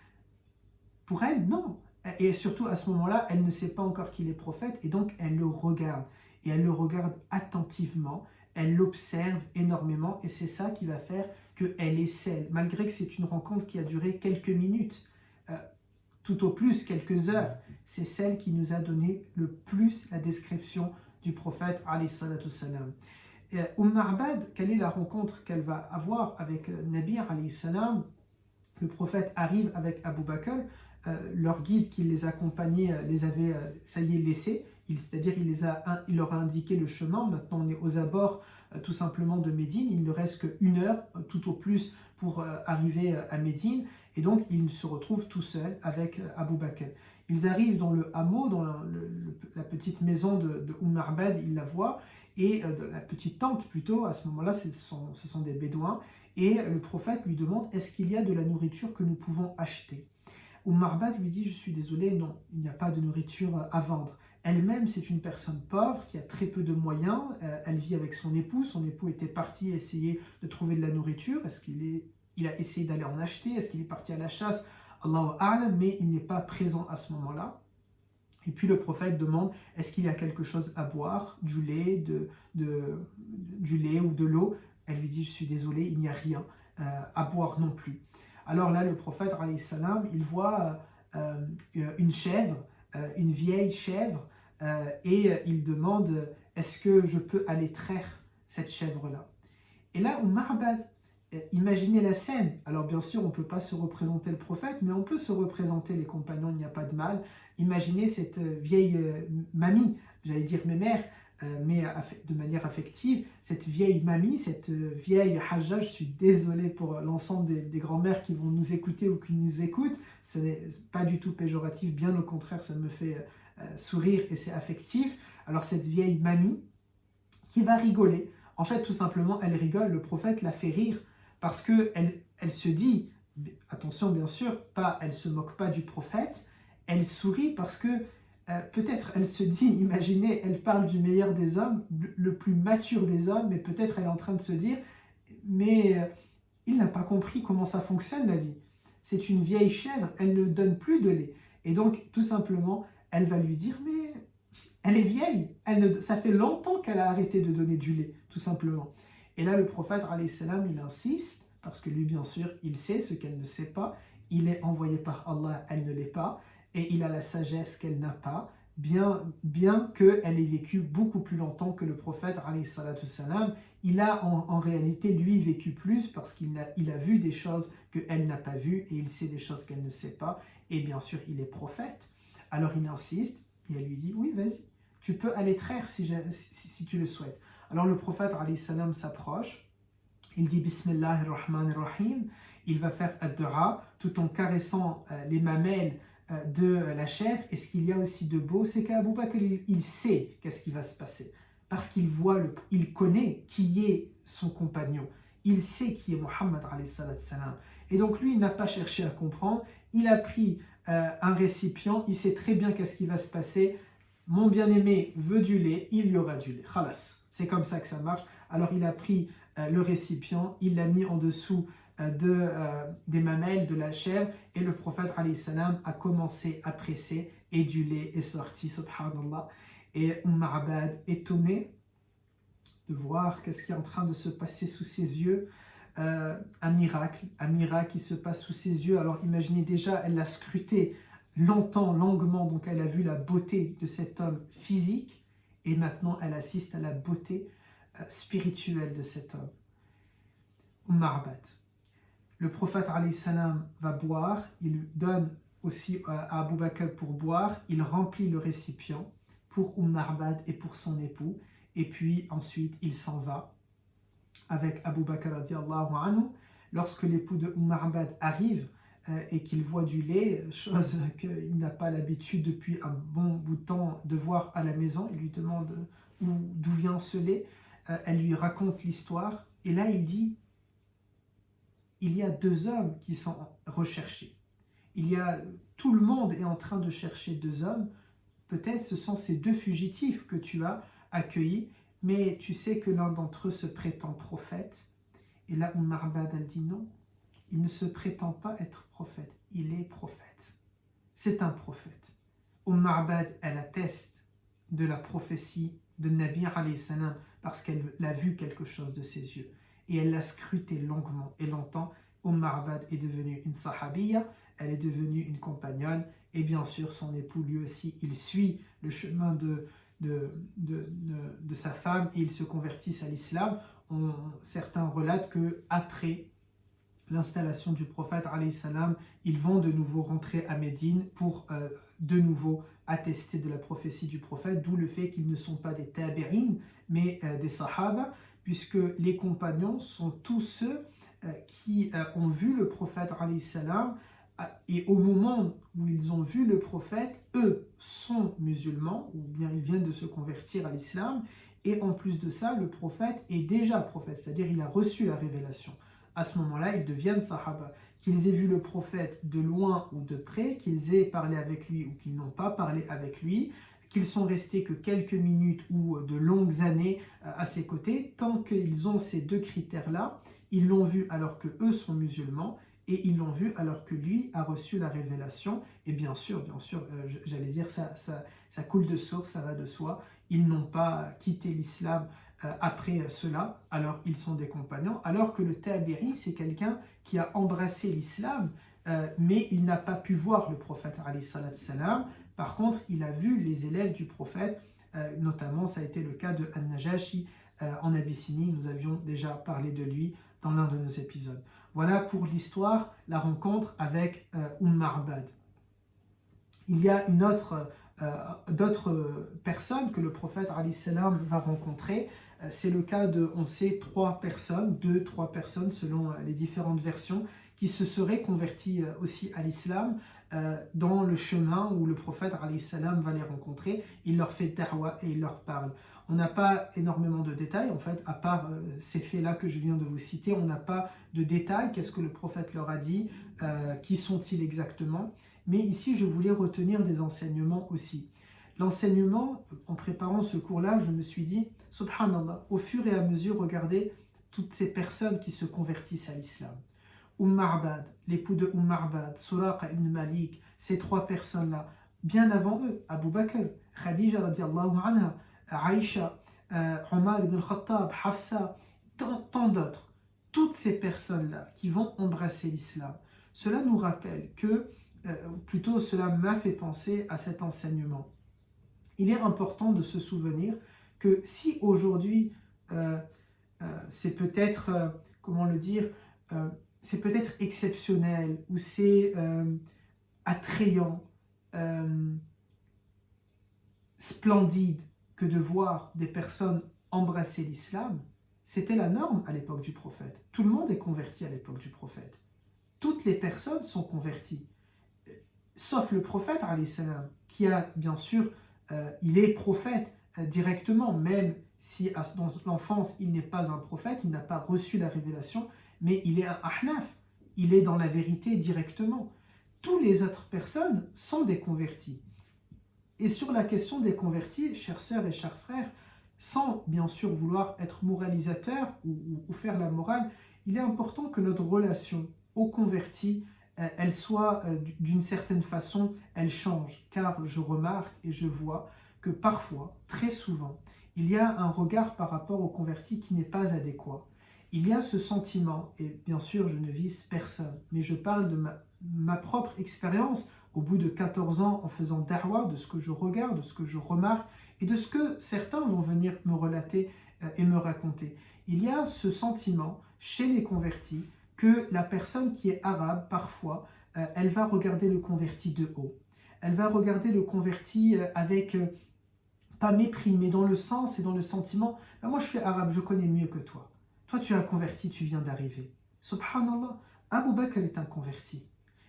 pour elle, non. Et surtout, à ce moment-là, elle ne sait pas encore qu'il est prophète, et donc elle le regarde. Et elle le regarde attentivement, elle l'observe énormément, et c'est ça qui va faire qu'elle est celle, malgré que c'est une rencontre qui a duré quelques minutes, tout au plus quelques heures, c'est celle qui nous a donné le plus la description du prophète, alayhi salatu salam. Ma'bad, quelle est la rencontre qu'elle va avoir avec Nabi alayhi salam? Le prophète arrive avec Abu Bakr, leur guide qui les accompagnait les avait, ça y est, laissés, c'est-à-dire il leur a indiqué le chemin. Maintenant on est aux abords tout simplement de Médine. Il ne reste qu'une heure, tout au plus, pour arriver à Médine. Et donc, il se retrouve tout seul avec Abu Bakr. Ils arrivent dans le hameau, dans la petite maison de Ma'bad, ils la voient, et la petite tente plutôt, à ce moment-là, ce sont des bédouins. Et le prophète lui demande, est-ce qu'il y a de la nourriture que nous pouvons acheter? Ma'bad lui dit, je suis désolé, non, il n'y a pas de nourriture à vendre. Elle-même, c'est une personne pauvre qui a très peu de moyens. Elle vit avec son époux. Son époux était parti essayer de trouver de la nourriture. Est-ce qu'il a essayé d'aller en acheter? Est-ce qu'il est parti à la chasse? Allahu A'lam, mais il n'est pas présent à ce moment-là. Et puis le prophète demande, est-ce qu'il y a quelque chose à boire? Du lait, du lait ou de l'eau? Elle lui dit, je suis désolé, il n'y a rien à boire non plus. Alors là, le prophète, alayhi salam, il voit une chèvre, une vieille chèvre, et il demande, est-ce que je peux aller traire cette chèvre-là? Et là, Ma'bad, imaginez la scène. Alors bien sûr, on ne peut pas se représenter le prophète, mais on peut se représenter les compagnons, il n'y a pas de mal. Imaginez cette vieille mamie, j'allais dire mémère, mais de manière affective, cette vieille mamie, cette vieille Hajja, je suis désolé pour l'ensemble des grands-mères qui vont nous écouter ou qui nous écoutent, ce n'est pas du tout péjoratif, bien au contraire, ça me fait sourire et c'est affectif. Alors cette vieille mamie qui va rigoler, en fait tout simplement elle rigole, le prophète la fait rire parce qu'elle se dit, attention bien sûr, elle ne se moque pas du prophète, elle sourit parce que peut-être elle se dit, imaginez, elle parle du meilleur des hommes, le plus mature des hommes, mais peut-être elle est en train de se dire, mais il n'a pas compris comment ça fonctionne la vie. C'est une vieille chèvre, elle ne donne plus de lait. Et donc, tout simplement, elle va lui dire, mais elle est vieille, ça fait longtemps qu'elle a arrêté de donner du lait, tout simplement. Et là, le prophète, alayhi salam, il insiste, parce que lui, bien sûr, il sait ce qu'elle ne sait pas, il est envoyé par Allah, elle ne l'est pas, et il a la sagesse qu'elle n'a pas, bien qu'elle ait vécu beaucoup plus longtemps que le prophète, alayhi salatu salam. Il a en réalité, lui, vécu plus parce qu'il a vu des choses qu'elle n'a pas vues et il sait des choses qu'elle ne sait pas. Et bien sûr, il est prophète. Alors il insiste et elle lui dit, oui, vas-y, tu peux aller traire si tu le souhaites. Alors le prophète, alayhi salam, s'approche. Il dit, Bismillahirrahmanirrahim. Il va faire ad-dua tout en caressant les mamelles de la chèvre. Et ce qu'il y a aussi de beau, c'est qu'Abu Bakr, il sait qu'est-ce qui va se passer. Parce qu'il il connaît qui est son compagnon. Il sait qui est Muhammad alayhi salam. Et donc lui, il n'a pas cherché à comprendre. Il a pris un récipient. Il sait très bien qu'est-ce qui va se passer. Mon bien-aimé veut du lait, il y aura du lait. Khalas. C'est comme ça que ça marche. Alors il a pris le récipient, il l'a mis en dessous des mamelles de la chèvre et le prophète alayhi salam a commencé à presser et du lait est sorti, subhanallah. Et Ma'bad, étonné de voir qu'est-ce qui est en train de se passer sous ses yeux, un miracle qui se passe sous ses yeux. Alors imaginez déjà, elle l'a scruté longtemps, longuement, donc elle a vu la beauté de cet homme physique et maintenant elle assiste à la beauté spirituelle de cet homme. Ma'bad. Le prophète alayhi salam va boire, il donne aussi à Abu Bakr pour boire, il remplit le récipient pour Ma'bad et pour son époux, et puis ensuite il s'en va avec Abu Bakr radiallahu anhu. Lorsque l'époux de Ma'bad arrive et qu'il voit du lait, chose qu'il n'a pas l'habitude depuis un bon bout de temps de voir à la maison, il lui demande d'où vient ce lait, elle lui raconte l'histoire, et là il dit, il y a deux hommes qui sont recherchés. Tout le monde est en train de chercher deux hommes. Peut-être ce sont ces deux fugitifs que tu as accueillis, mais tu sais que l'un d'entre eux se prétend prophète. Et là, Ma'bad, elle dit non, il ne se prétend pas être prophète, il est prophète. C'est un prophète. Ma'bad, elle atteste de la prophétie de Nabi alayhi salam parce qu'elle a vu quelque chose de ses yeux. Et elle l'a scruté longuement et longtemps. Ma'bad est devenue une sahabiya, elle est devenue une compagnonne, et bien sûr son époux lui aussi, il suit le chemin de sa femme et ils se convertissent à l'islam. Certains relatent qu'après l'installation du prophète alayhi salam, ils vont de nouveau rentrer à Médine pour de nouveau attester de la prophétie du prophète, d'où le fait qu'ils ne sont pas des tabi'in, mais des sahaba, puisque les compagnons sont tous ceux qui ont vu le prophète alayhi salam, et au moment où ils ont vu le prophète, eux sont musulmans, ou bien ils viennent de se convertir à l'islam, et en plus de ça, le prophète est déjà prophète, c'est-à-dire il a reçu la révélation. À ce moment-là, ils deviennent sahaba. Qu'ils aient vu le prophète de loin ou de près, qu'ils aient parlé avec lui ou qu'ils n'ont pas parlé avec lui, qu'ils sont restés que quelques minutes ou de longues années à ses côtés, tant qu'ils ont ces deux critères-là, ils l'ont vu alors que eux sont musulmans, et ils l'ont vu alors que lui a reçu la révélation. Et bien sûr, j'allais dire, ça coule de source, ça va de soi. Ils n'ont pas quitté l'islam après cela, alors ils sont des compagnons. Alors que le tabi'i, c'est quelqu'un qui a embrassé l'islam, mais il n'a pas pu voir le prophète alayhi salam. Par contre, il a vu les élèves du prophète, notamment ça a été le cas de An-Najashi en Abyssinie. Nous avions déjà parlé de lui dans l'un de nos épisodes. Voilà pour l'histoire, la rencontre avec Ma'bad. Il y a d'autres personnes que le prophète alayhi salam va rencontrer. C'est le cas de, on sait, 3 personnes selon les différentes versions, qui se seraient converties aussi à l'islam dans le chemin où le prophète alayhi salam va les rencontrer. Il leur fait da'wa et il leur parle. On n'a pas énormément de détails, en fait, à part ces faits-là que je viens de vous citer. On n'a pas de détails. Qu'est-ce que le prophète leur a dit? Qui sont-ils exactement? Mais ici, je voulais retenir des enseignements aussi. L'enseignement, en préparant ce cours-là, je me suis dit, subhanallah, au fur et à mesure, regardez toutes ces personnes qui se convertissent à l'islam. Ma'bad, l'époux de Ma'bad, Suraqa ibn Malik, ces 3 personnes-là, bien avant eux, Abu Bakr, Khadija radiallahu anha, Aïcha, Omar ibn al-Khattab, Hafsa, tant d'autres. Toutes ces personnes-là qui vont embrasser l'islam, cela nous rappelle que, plutôt cela m'a fait penser à cet enseignement. Il est important de se souvenir que si aujourd'hui, c'est peut-être, c'est peut-être exceptionnel ou c'est attrayant, splendide que de voir des personnes embrasser l'islam, c'était la norme à l'époque du prophète. Tout le monde est converti à l'époque du prophète. Toutes les personnes sont converties, sauf le prophète, alayhi salam, qui a, bien sûr, il est prophète directement, même si dans l'enfance, il n'est pas un prophète, il n'a pas reçu la révélation, mais il est un ahnaf, il est dans la vérité directement. Toutes les autres personnes sont des convertis. Et sur la question des convertis, chères sœurs et chers frères, sans bien sûr vouloir être moralisateur ou faire la morale, il est important que notre relation aux convertis, elle soit d'une certaine façon, elle change. Car je remarque et je vois que parfois, très souvent, il y a un regard par rapport aux convertis qui n'est pas adéquat. Il y a ce sentiment, et bien sûr je ne vise personne, mais je parle de ma propre expérience au bout de 14 ans en faisant da'wa, de ce que je regarde, de ce que je remarque, et de ce que certains vont venir me relater et me raconter. Il y a ce sentiment chez les convertis que la personne qui est arabe, parfois, elle va regarder le converti de haut. Elle va regarder le converti avec, pas mépris, mais dans le sens et dans le sentiment, moi je suis arabe, je connais mieux que toi. Toi tu es un converti, tu viens d'arriver. Subhanallah, Abu Bakr est un converti.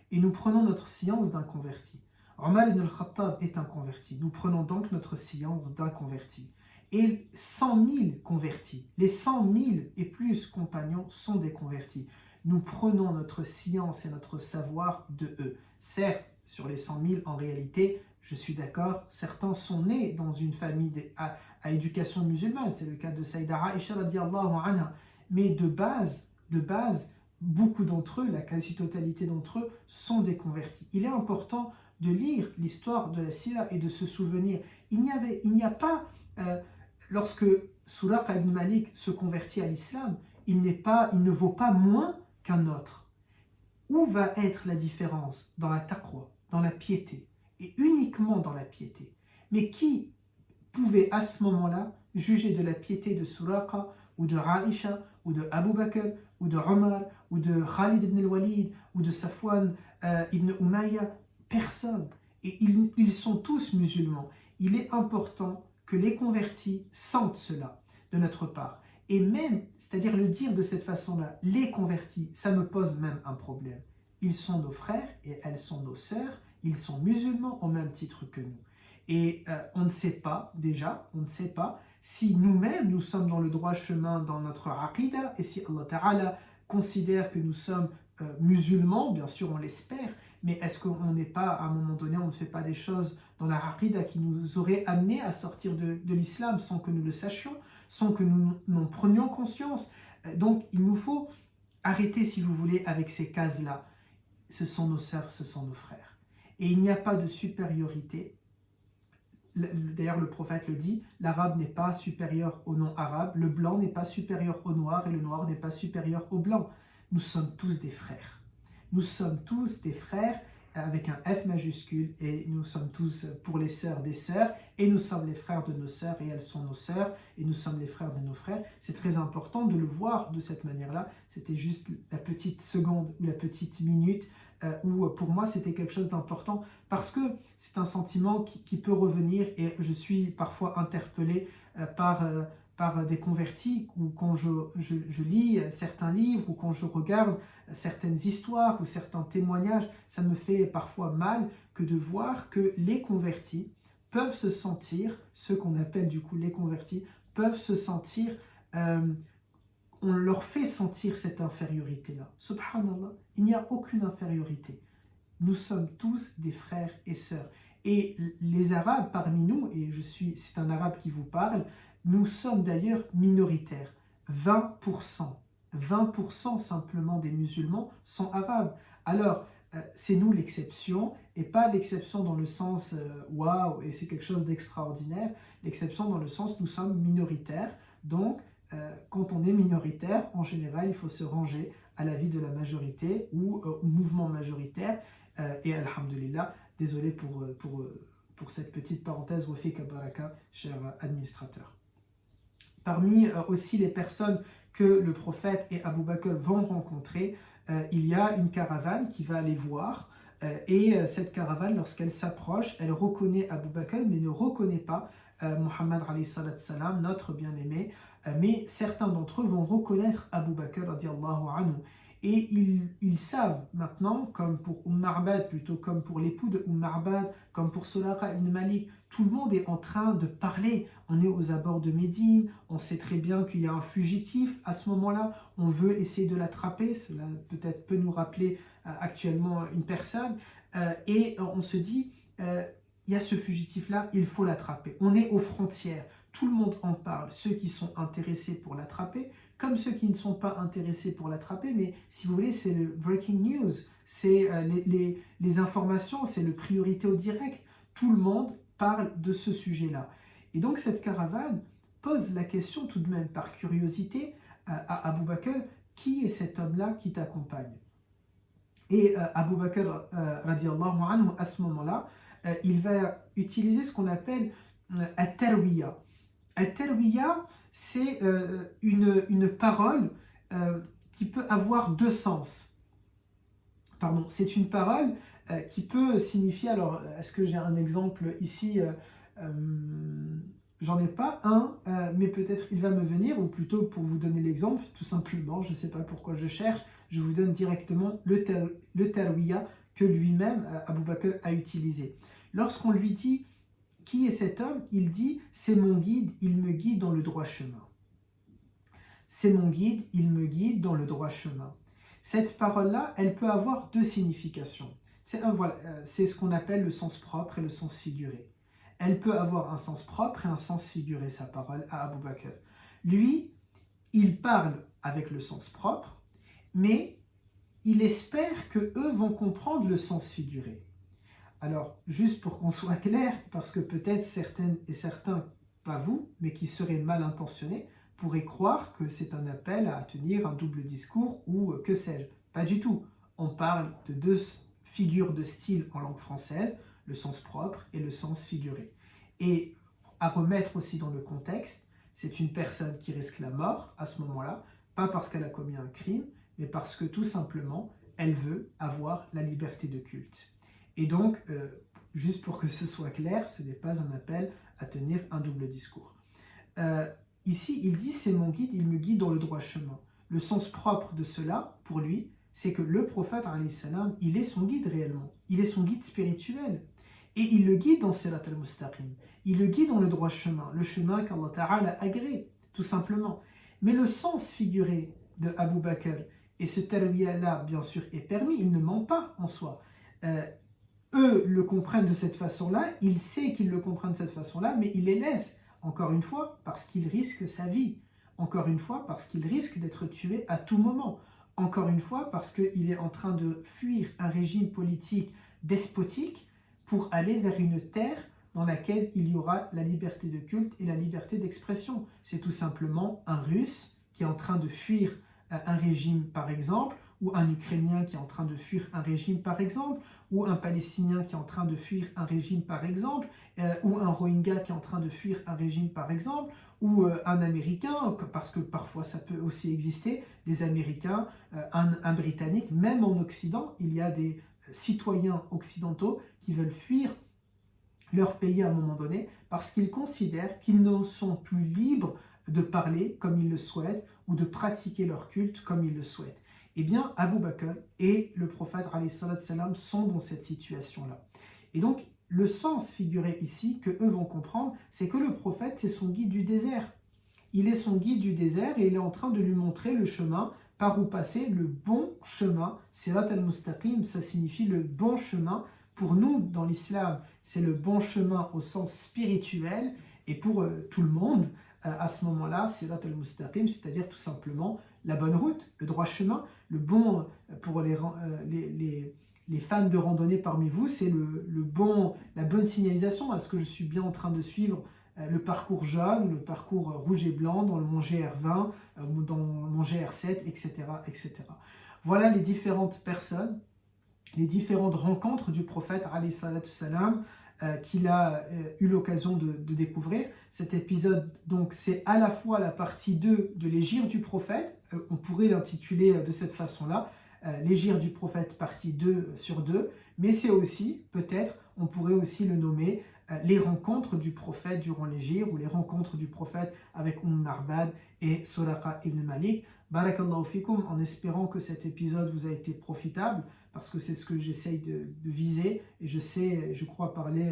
Et nous prenons notre science d'un converti. Omar ibn al-Khattab est un converti. Nous prenons donc notre science d'un converti. Et 100 000 convertis, les 100 000 et plus compagnons sont des convertis. Nous prenons notre science et notre savoir de eux. Certes, sur les 100 000, en réalité, je suis d'accord, certains sont nés dans une famille à éducation musulmane. C'est le cas de Saïda Aïcha radiallahu anha. Mais de base, beaucoup d'entre eux, la quasi-totalité d'entre eux, sont des convertis. Il est important de lire l'histoire de la Sira et de se souvenir. Il n'y a pas, lorsque Suraqa ibn Malik se convertit à l'islam, il ne vaut pas moins qu'un autre. Où va être la différence? Dans la taqwa, dans la piété, et uniquement dans la piété. Mais qui pouvait à ce moment-là juger de la piété de Suraqa, ou de Aïcha, ou de Abu Bakr, ou de Omar, ou de Khalid ibn al-Walid, ou de Safwan ibn Umayya? Personne. Et ils sont tous musulmans. Il est important que les convertis sentent cela de notre part. Et même, c'est-à-dire le dire de cette façon-là, les convertis, ça me pose même un problème. Ils sont nos frères et elles sont nos sœurs, ils sont musulmans au même titre que nous. Et on ne sait pas, déjà, on ne sait pas si nous-mêmes, nous sommes dans le droit chemin dans notre aqidah, et si Allah Ta'ala considère que nous sommes musulmans, bien sûr on l'espère, mais est-ce qu'on n'est pas, à un moment donné, on ne fait pas des choses dans la aqidah qui nous auraient amenés à sortir de l'islam sans que nous le sachions, sans que nous n'en prenions conscience. Donc il nous faut arrêter, si vous voulez, avec ces cases-là. Ce sont nos sœurs, ce sont nos frères. Et il n'y a pas de supériorité. D'ailleurs, le prophète le dit, l'arabe n'est pas supérieur au non-arabe, le blanc n'est pas supérieur au noir et le noir n'est pas supérieur au blanc. Nous sommes tous des frères. Nous sommes tous des frères avec un F majuscule et nous sommes tous pour les sœurs des sœurs et nous sommes les frères de nos sœurs et elles sont nos sœurs et nous sommes les frères de nos frères. C'est très important de le voir de cette manière-là. C'était juste la petite seconde ou la petite minute où pour moi c'était quelque chose d'important parce que c'est un sentiment qui peut revenir et je suis parfois interpellé par des convertis ou quand je lis certains livres ou quand je regarde certaines histoires ou certains témoignages, ça me fait parfois mal que de voir que les convertis peuvent se sentir, ceux qu'on appelle du coup les convertis, peuvent se sentir, on leur fait sentir cette infériorité-là. Subhanallah, il n'y a aucune infériorité. Nous sommes tous des frères et sœurs. Et les Arabes parmi nous, et c'est un Arabe qui vous parle, nous sommes d'ailleurs minoritaires. 20%. 20% simplement des musulmans sont arabes. Alors, c'est nous l'exception, et pas l'exception dans le sens waouh, et c'est quelque chose d'extraordinaire. L'exception dans le sens nous sommes minoritaires. Donc, quand on est minoritaire, en général, il faut se ranger à l'avis de la majorité ou au mouvement majoritaire. Et alhamdulillah, désolé pour cette petite parenthèse, wafika baraka, cher administrateur. Parmi aussi les personnes que le prophète et Abu Bakr vont rencontrer, il y a une caravane qui va les voir. Et cette caravane, lorsqu'elle s'approche, elle reconnaît Abu Bakr, mais ne reconnaît pas Muhammad alayhi salam, notre bien-aimé. Mais certains d'entre eux vont reconnaître Abu Bakr radiallahu anhu. Et ils savent maintenant, comme pour Ma'bad, plutôt comme pour l'époux de Ma'bad, comme pour Suraqa ibn Malik, tout le monde est en train de parler. On est aux abords de Médine, on sait très bien qu'il y a un fugitif à ce moment-là, on veut essayer de l'attraper, cela peut-être peut nous rappeler actuellement une personne, et on se dit, il y a ce fugitif-là, il faut l'attraper. On est aux frontières, tout le monde en parle, ceux qui sont intéressés pour l'attraper, comme ceux qui ne sont pas intéressés pour l'attraper, mais si vous voulez, c'est le breaking news, c'est les informations, c'est le priorité au direct. Tout le monde parle de ce sujet-là. Et donc cette caravane pose la question tout de même par curiosité à Abu Bakr, qui est cet homme-là qui t'accompagne? Et Abu Bakr, radiallahu anhu, à ce moment-là, il va utiliser ce qu'on appelle at-tarwiya. At-tarwiya, c'est une parole qui peut avoir deux sens. Pardon, c'est une parole qui peut signifier, alors est-ce que j'ai un exemple ici? J'en ai pas un, mais peut-être il va me venir, ou plutôt pour vous donner l'exemple, tout simplement, je ne sais pas pourquoi je cherche, je vous donne directement le tarwiya que lui-même, Abu Bakr, a utilisé. Lorsqu'on lui dit qui est cet homme, il dit c'est mon guide, il me guide dans le droit chemin. C'est mon guide, il me guide dans le droit chemin. Cette parole-là, elle peut avoir deux significations. C'est ce qu'on appelle le sens propre et le sens figuré. Elle peut avoir un sens propre et un sens figuré, sa parole à Abu Bakr. Lui, il parle avec le sens propre, mais il espère que eux vont comprendre le sens figuré. Alors, juste pour qu'on soit clair, parce que peut-être certaines et certains, pas vous, mais qui seraient mal intentionnés, pourraient croire que c'est un appel à tenir un double discours ou que sais-je. Pas du tout. On parle de deux figures de style en langue française, le sens propre et le sens figuré. Et à remettre aussi dans le contexte, c'est une personne qui risque la mort à ce moment-là, pas parce qu'elle a commis un crime, mais parce que tout simplement, elle veut avoir la liberté de culte. Et donc, juste pour que ce soit clair, ce n'est pas un appel à tenir un double discours. ici, il dit c'est mon guide, il me guide dans le droit chemin. Le sens propre de cela, pour lui, c'est que le prophète, alayhi salam, il est son guide réellement. Il est son guide spirituel. Et il le guide dans Sirat al-Mustaqim. Il le guide dans le droit chemin, le chemin qu'Allah Ta'ala a agréé, tout simplement. Mais le sens figuré de Abu Bakr, et ce tarwiyah-là, bien sûr, est permis, il ne ment pas en soi. Eux le comprennent de cette façon-là, il sait qu'ils le comprennent de cette façon-là, mais il les laisse, encore une fois, parce qu'il risque sa vie. Encore une fois, parce qu'il risque d'être tué à tout moment. Encore une fois, parce qu'il est en train de fuir un régime politique despotique pour aller vers une terre dans laquelle il y aura la liberté de culte et la liberté d'expression. C'est tout simplement un Russe qui est en train de fuir un régime, par exemple, ou un Ukrainien qui est en train de fuir un régime, par exemple, ou un Palestinien qui est en train de fuir un régime, par exemple, ou un Rohingya qui est en train de fuir un régime, par exemple, ou un Américain, parce que parfois ça peut aussi exister, des Américains, un Britannique, même en Occident, il y a des citoyens occidentaux qui veulent fuir leur pays à un moment donné parce qu'ils considèrent qu'ils ne sont plus libres de parler comme ils le souhaitent ou de pratiquer leur culte comme ils le souhaitent. Eh bien, Abu Bakr et le prophète alayhi salam sont dans cette situation-là. Et donc, le sens figuré ici que eux vont comprendre, c'est que le prophète, c'est son guide du désert. Il est son guide du désert et il est en train de lui montrer le chemin par où passer, le bon chemin. Sirat al-Mustaqim, ça signifie le bon chemin. Pour nous, dans l'islam, c'est le bon chemin au sens spirituel, et pour tout le monde, à ce moment-là, Sirat al-Mustaqim, c'est-à-dire tout simplement la bonne route, le droit chemin, le bon, pour les fans de randonnée parmi vous, c'est la bonne signalisation. Est-ce que je suis bien en train de suivre le parcours jaune ou le parcours rouge et blanc dans mon GR20, dans mon GR7, etc., etc. Voilà les différentes personnes, les différentes rencontres du prophète alayhi salatu salam qu'il a eu l'occasion de découvrir. Cet épisode, donc, c'est à la fois la partie 2 de l'Hégire du prophète, on pourrait l'intituler de cette façon-là, l'Hégire du prophète partie 2 sur 2, mais c'est aussi, peut-être, on pourrait aussi le nommer les rencontres du prophète durant l'Hégire, ou les rencontres du prophète avec Marbad et Suraqa ibn Malik. Barakallahu fikum, en espérant que cet épisode vous a été profitable, parce que c'est ce que j'essaye de viser, et je crois parler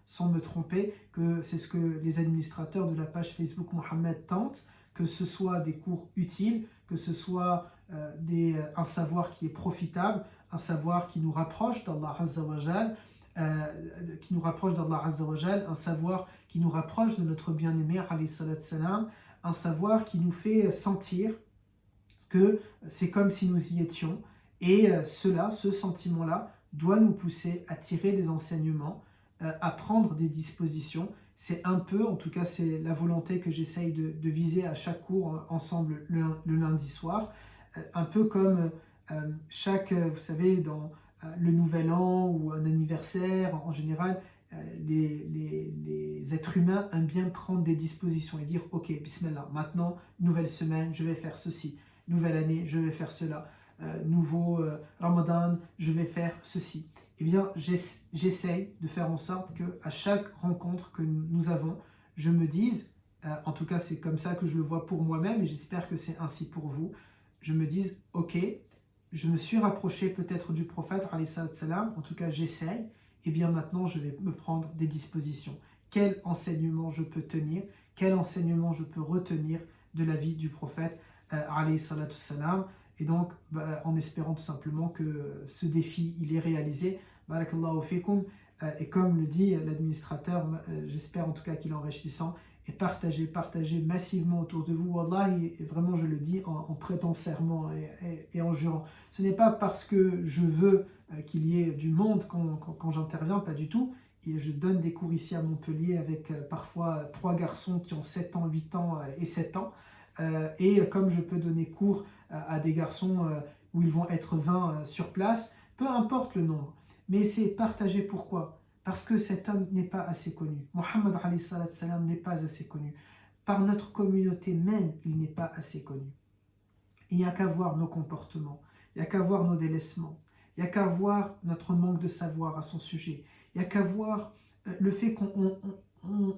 sans me tromper, que c'est ce que les administrateurs de la page Facebook Mohammed tentent, que ce soit des cours utiles, que ce soit un savoir qui est profitable, un savoir qui nous rapproche d'Allah Azza wa Jal, un savoir qui nous rapproche de notre bien-aimé alayhi salatu salam, un savoir qui nous fait sentir que c'est comme si nous y étions, et ce sentiment-là doit nous pousser à tirer des enseignements, à prendre des dispositions. C'est un peu, en tout cas c'est la volonté que j'essaye de viser à chaque cours ensemble le lundi soir, un peu comme vous savez, dans le nouvel an ou un anniversaire, en général, les êtres humains aiment bien prendre des dispositions et dire « Ok, bismillah, maintenant, nouvelle semaine, je vais faire ceci. Nouvelle année, je vais faire cela. Nouveau Ramadan, je vais faire ceci. » Eh bien, j'essaye de faire en sorte qu'à chaque rencontre que nous avons, je me dise, en tout cas c'est comme ça que je le vois pour moi-même et j'espère que c'est ainsi pour vous, je me dise « Ok, je me suis rapproché peut-être du prophète, alayhi salam, en tout cas j'essaye, et bien maintenant je vais me prendre des dispositions. Quel enseignement je peux tenir, quel enseignement je peux retenir de la vie du prophète, alayhi salam, et donc en espérant tout simplement que ce défi il est réalisé. Barakallahu fikum, et comme le dit l'administrateur, j'espère en tout cas qu'il est enrichissant, et partagez massivement autour de vous. Wallahi, et vraiment je le dis en prêtant serment et en jurant. Ce n'est pas parce que je veux qu'il y ait du monde quand j'interviens, pas du tout. Et je donne des cours ici à Montpellier avec parfois 3 garçons qui ont 7 ans, 8 ans et 7 ans. Et comme je peux donner cours à des garçons où ils vont être 20 sur place, peu importe le nombre. Mais c'est partagé pourquoi ? Parce que cet homme n'est pas assez connu. Mohammed alayhi salam n'est pas assez connu. Par notre communauté même, il n'est pas assez connu. Il n'y a qu'à voir nos comportements, il n'y a qu'à voir nos délaissements, il n'y a qu'à voir notre manque de savoir à son sujet, il n'y a qu'à voir le fait qu'on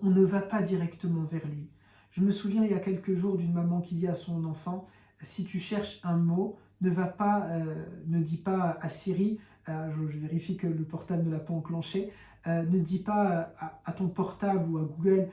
ne va pas directement vers lui. Je me souviens il y a quelques jours d'une maman qui dit à son enfant, si tu cherches un mot, ne dis pas à Siri, je vérifie que le portable ne l'a pas enclenché, ne dis pas à ton portable ou à Google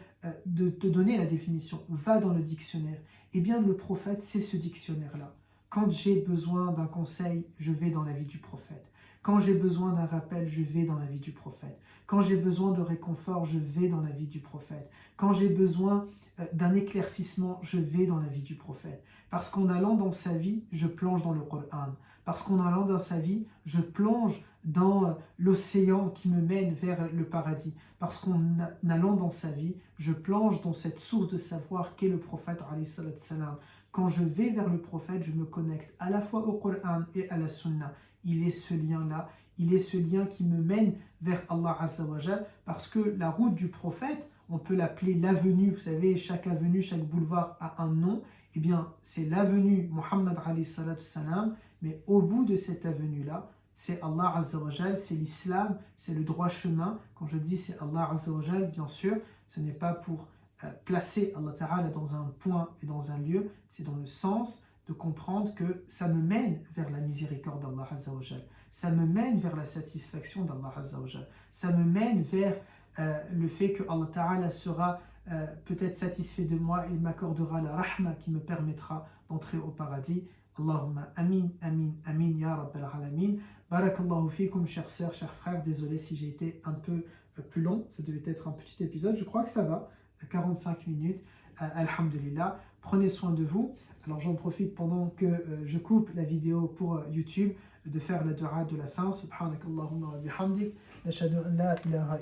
de te donner la définition, va dans le dictionnaire. Eh bien le prophète, c'est ce dictionnaire-là. Quand j'ai besoin d'un conseil, je vais dans la vie du prophète. Quand j'ai besoin d'un rappel, je vais dans la vie du prophète. Quand j'ai besoin de réconfort, je vais dans la vie du prophète. Quand j'ai besoin d'un éclaircissement, je vais dans la vie du prophète. Parce qu'en allant dans sa vie, je plonge dans le Coran. Parce qu'en allant dans sa vie, je plonge dans l'océan qui me mène vers le paradis. Parce qu'en allant dans sa vie, je plonge dans cette source de savoir qu'est le prophète alayhi salatu salam. Quand je vais vers le prophète, je me connecte à la fois au Coran et à la Sunna. Il est ce lien-là, il est ce lien qui me mène vers Allah Azza wa Jal, parce que la route du prophète, on peut l'appeler l'avenue, vous savez, chaque avenue, chaque boulevard a un nom, eh bien c'est l'avenue Muhammad alayhi salatu salam, mais au bout de cette avenue-là, c'est Allah Azza wa Jal, c'est l'islam, c'est le droit chemin. Quand je dis c'est Allah Azza wa Jal, bien sûr, ce n'est pas pour placer Allah Ta'ala dans un point et dans un lieu, c'est dans le sens de comprendre que ça me mène vers la miséricorde d'Allah Azza wa Jal, ça me mène vers la satisfaction d'Allah Azza wa Jal, ça me mène vers le fait que Allah Ta'ala sera peut-être satisfait de moi et m'accordera la rahma qui me permettra d'entrer au paradis. Allahumma amin, amin, amin, ya rabbal alamin. Barakallahu fikum, chers sœurs, chers frères, désolé si j'ai été un peu plus long, ça devait être un petit épisode, je crois que ça va, 45 minutes, alhamdulillah. Prenez soin de vous. Alors j'en profite pendant que je coupe la vidéo pour YouTube de faire la dua de la fin. Subhanakallahumma wa bihamdik, nashhadu an la ilaha illa